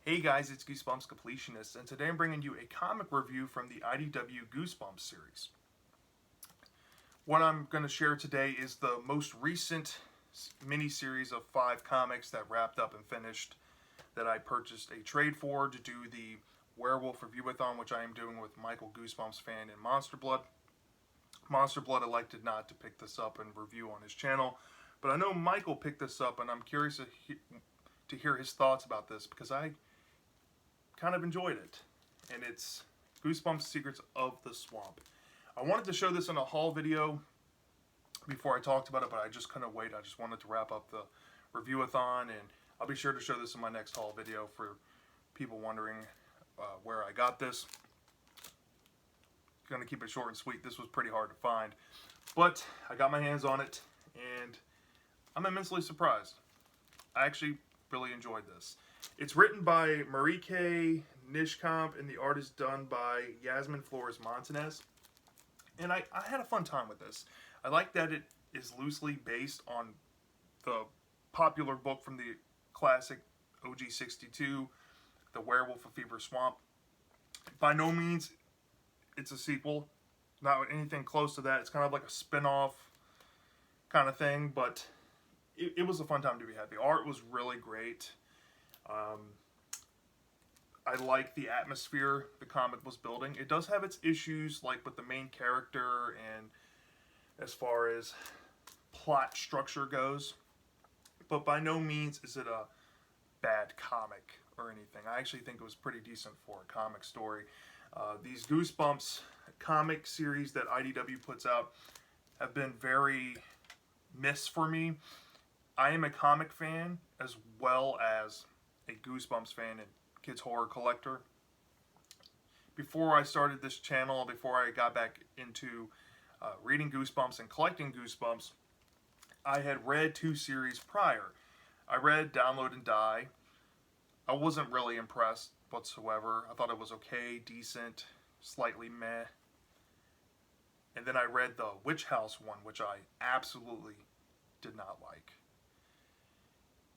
Hey guys, it's Goosebumps Completionist, and today I'm bringing you a comic review from the IDW Goosebumps series. What I'm going to share today is the most recent mini-series of 5 comics that wrapped up and finished that I purchased a trade for to do the Werewolf Review-a-thon, which I am doing with Michael Goosebumps fan and Monster Blood. Monster Blood elected not to pick this up and review on his channel, but I know Michael picked this up, and I'm curious to hear his thoughts about this because I kind of enjoyed it, and it's Goosebumps Secrets of the Swamp. I wanted to show this in a haul video before I talked about it, but I just couldn't wait. I just wanted to wrap up the review-a-thon, and I'll be sure to show this in my next haul video for people wondering where I got this. Gonna keep it short and sweet. This was pretty hard to find, but I got my hands on it, and I'm immensely surprised. I actually really enjoyed this. It's written by Marieke Nijkamp, and the art is done by Yasmin Flores Montanez. And I had a fun time with this. I like that it is loosely based on the popular book from the classic OG62, The Werewolf of Fever Swamp. By no means it's a sequel, not anything close to that. It's kind of like a spin-off kind of thing, but it was a fun time to be had. The art was really great. I like the atmosphere the comic was building. It does have its issues, like with the main character and as far as plot structure goes, but by no means is it a bad comic or anything. I actually think it was pretty decent for a comic story. These Goosebumps comic series that IDW puts out have been very miss for me. I am a comic fan as well as a Goosebumps fan and kids horror collector. Before I started this channel, before I got back into reading Goosebumps and collecting Goosebumps, I had read 2 series prior. I read Download and Die. I wasn't really impressed whatsoever. I thought it was okay, decent, slightly meh. And then I read the Witch House one, which I absolutely did not like.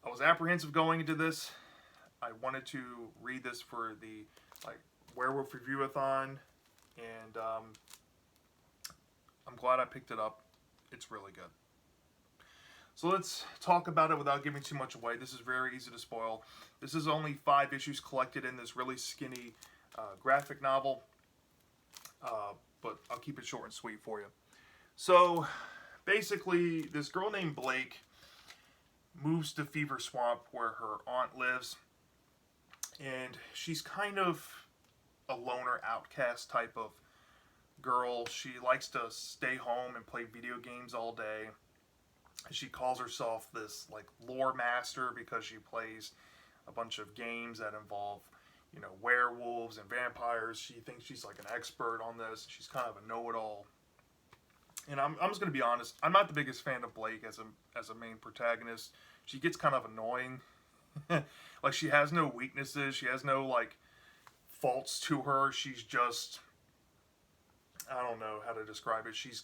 I was apprehensive going into this. I wanted to read this for the Werewolf Review-a-thon, and I'm glad I picked it up. It's really good. So let's talk about it without giving too much away. This is very easy to spoil. This is only 5 issues collected in this really skinny graphic novel, but I'll keep it short and sweet for you. So basically, this girl named Blake moves to Fever Swamp where her aunt lives, and she's kind of a loner outcast type of girl. She likes to stay home and play video games all day. She calls herself this lore master because she plays a bunch of games that involve, werewolves and vampires. She thinks she's like an expert on this. She's kind of a know-it-all. And I'm just going to be honest, I'm not the biggest fan of Blake as a main protagonist. She gets kind of annoying. Like, she has no weaknesses. She has no, faults to her. She's just, I don't know how to describe it. She's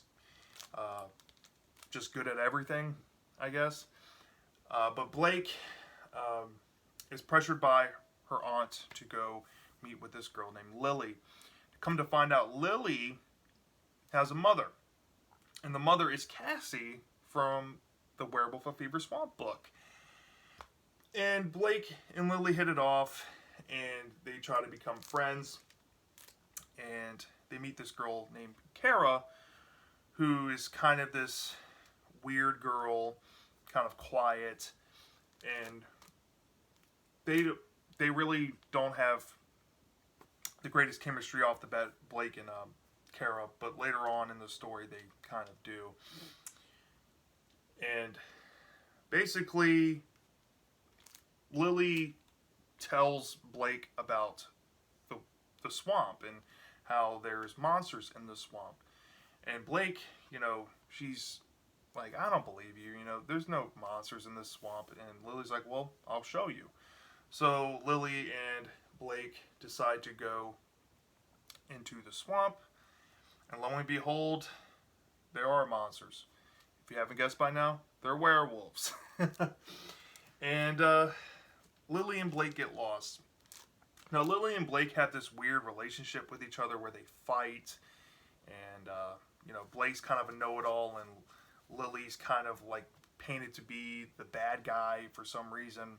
just good at everything, I guess. But Blake is pressured by her aunt to go meet with this girl named Lily. Come to find out, Lily has a mother. And the mother is Cassie from the Werewolf of Fever Swamp book. And Blake and Lily hit it off, and they try to become friends. And they meet this girl named Kara, who is kind of this weird girl, kind of quiet. And they really don't have the greatest chemistry off the bat, Blake and Kara, but later on in the story they kind of do. And basically, Lily tells Blake about the swamp and how there's monsters in the swamp. And Blake, she's like, I don't believe you, there's no monsters in this swamp. And Lily's like, well, I'll show you. So Lily and Blake decide to go into the swamp, and lo and behold, there are monsters. If you haven't guessed by now, they're werewolves. And Lily and Blake get lost. Now, Lily and Blake have this weird relationship with each other where they fight, and Blake's kind of a know-it-all, and Lily's kind of like painted to be the bad guy for some reason.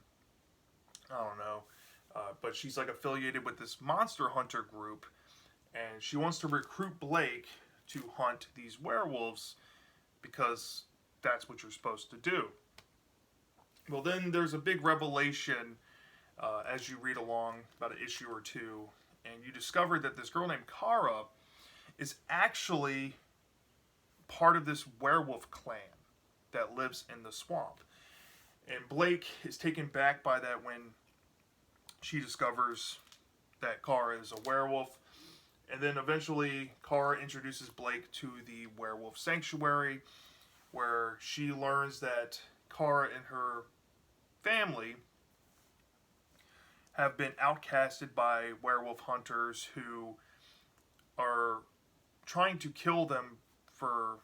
I don't know, but she's like affiliated with this monster hunter group, and she wants to recruit Blake to hunt these werewolves because that's what you're supposed to do. Well, then there's a big revelation as you read along, about an issue or two, and you discover that this girl named Kara is actually part of this werewolf clan that lives in the swamp. And Blake is taken back by that when she discovers that Kara is a werewolf. And then eventually Kara introduces Blake to the werewolf sanctuary, where she learns that Kara and her family have been outcasted by werewolf hunters who are trying to kill them for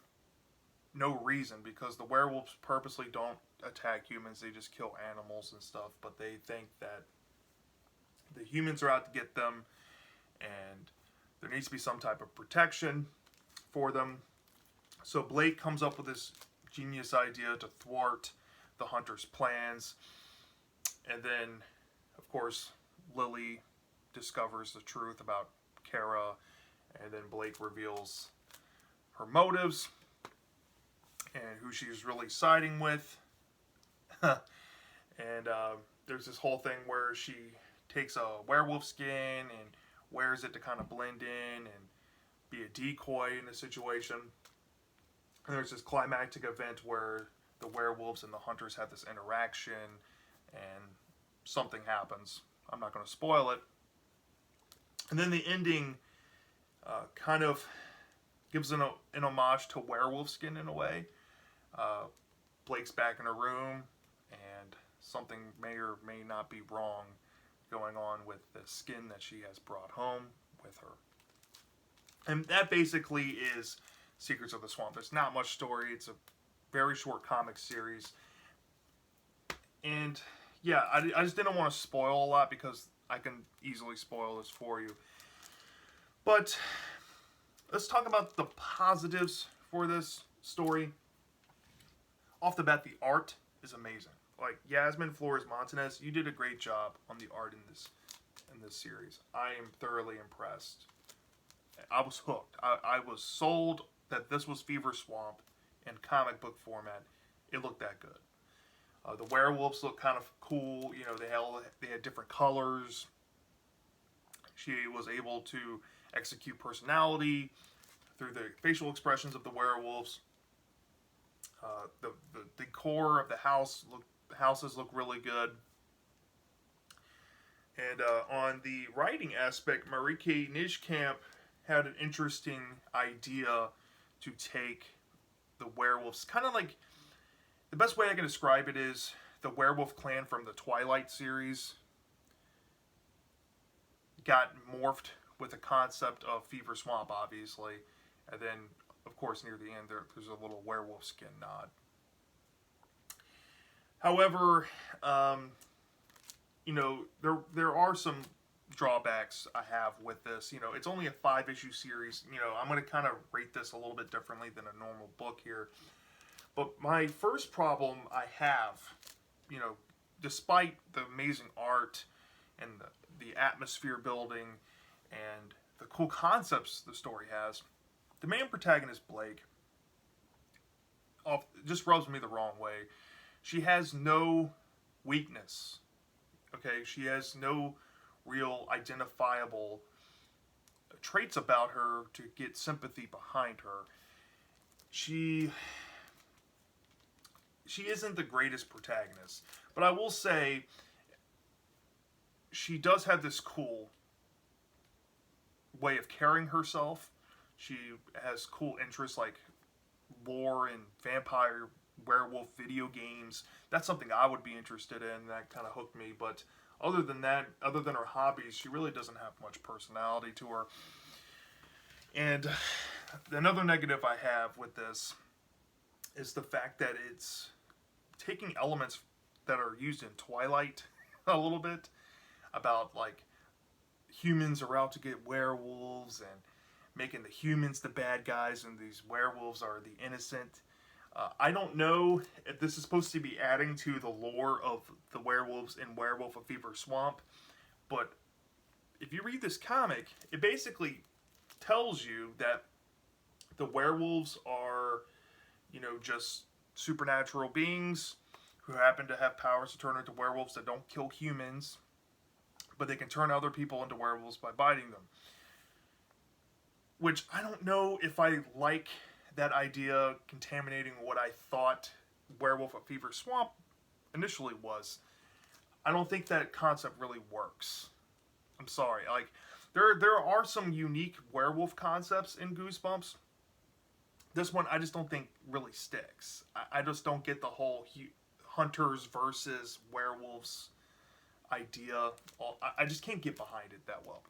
no reason, because the werewolves purposely don't attack humans, they just kill animals and stuff, but they think that the humans are out to get them, and there needs to be some type of protection for them. So Blake comes up with this genius idea to thwart the hunters' plans, and then of course Lily discovers the truth about Kara, and then Blake reveals her motives and who she's really siding with. And there's this whole thing where she takes a werewolf skin and wears it to kind of blend in and be a decoy in a situation. And there's this climactic event where the werewolves and the hunters have this interaction and something happens. I'm not going to spoil it. And then the ending kind of gives an homage to werewolf skin in a way. Blake's back in her room, and something may or may not be wrong going on with the skin that she has brought home with her. And that basically is Secrets of the Swamp. There's not much story. It's a very short comic series. And yeah, I just didn't want to spoil a lot because I can easily spoil this for you. But let's talk about the positives for this story. Off the bat, the art is amazing. Like, Yasmin Flores Montanez, you did a great job on the art in this series. I am thoroughly impressed. I was hooked. I was sold that this was Fever Swamp in comic book format. It looked that good. The werewolves look kind of cool. You know, they had different colors. She was able to execute personality through the facial expressions of the werewolves. The decor of the houses look really good. And on the writing aspect, Marieke Nijkamp had an interesting idea to take the werewolves, kind of like, the best way I can describe it is the werewolf clan from the Twilight series got morphed with the concept of Fever Swamp, obviously, and then of course near the end there's a little werewolf skin nod. However, there are some drawbacks I have with this. It's only a 5-issue series. I'm going to kind of rate this a little bit differently than a normal book here. But my first problem I have, despite the amazing art and the atmosphere building and the cool concepts the story has, the main protagonist, Blake, just rubs me the wrong way. She has no weakness. Okay, she has no real identifiable traits about her to get sympathy behind her. She isn't the greatest protagonist, but I will say she does have this cool way of carrying herself. She has cool interests like lore and vampire, werewolf video games. That's something I would be interested in. That kind of hooked me. But other than that, other than her hobbies, she really doesn't have much personality to her. And another negative I have with this is the fact that it's taking elements that are used in Twilight a little bit, about like humans are out to get werewolves and making the humans the bad guys and these werewolves are the innocent. I don't know if this is supposed to be adding to the lore of the werewolves in Werewolf of Fever Swamp, but if you read this comic, it basically tells you that the werewolves are, just supernatural beings who happen to have powers to turn into werewolves that don't kill humans, but they can turn other people into werewolves by biting them. Which I don't know if I like that idea contaminating what I thought Werewolf of Fever Swamp initially was. I don't think that concept really works. I'm sorry. Like, there are some unique werewolf concepts in Goosebumps. This one I just don't think really sticks. I just don't get the whole hunters versus werewolves idea. I just can't get behind it that well.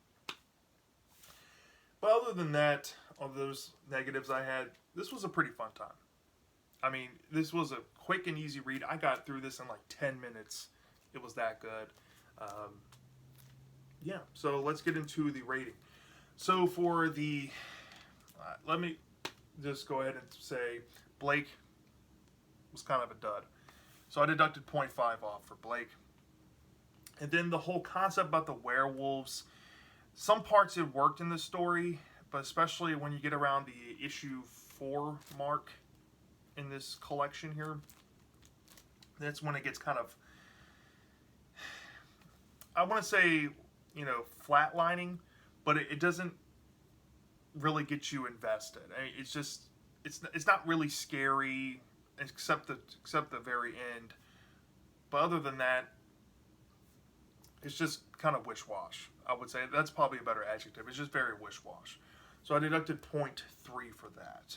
But other than that, of those negatives I had, this was a pretty fun time. I mean, this was a quick and easy read. I got through this in like 10 minutes. It was that good. Yeah, so let's get into the rating. So for the... let me just go ahead and say Blake was kind of a dud. So I deducted 0.5 off for Blake. And then the whole concept about the werewolves, some parts it worked in the story, but especially when you get around the issue 4 mark in this collection here, that's when it gets kind of, I want to say, flatlining, but it doesn't really get you invested. I mean, it's just, it's not really scary except the very end. But other than that, it's just kind of wish-wash. I would say that's probably a better adjective. It's just very wish-wash. So I deducted 0.3 for that.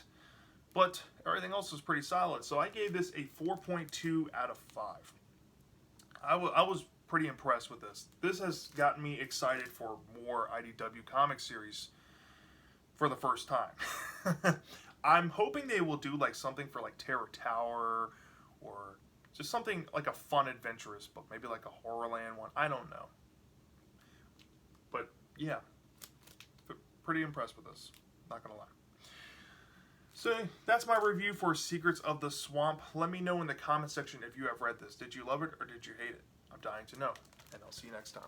But everything else was pretty solid. So I gave this a 4.2 out of 5. I was pretty impressed with this. This has gotten me excited for more IDW comic series for the first time. I'm hoping they will do like something for like Terror Tower or just something like a fun adventurous book. Maybe like a Horrorland one. I don't know. But yeah, pretty impressed with this. Not gonna lie. So that's my review for Secrets of the Swamp. Let me know in the comment section if you have read this. Did you love it or did you hate it? I'm dying to know. And I'll see you next time.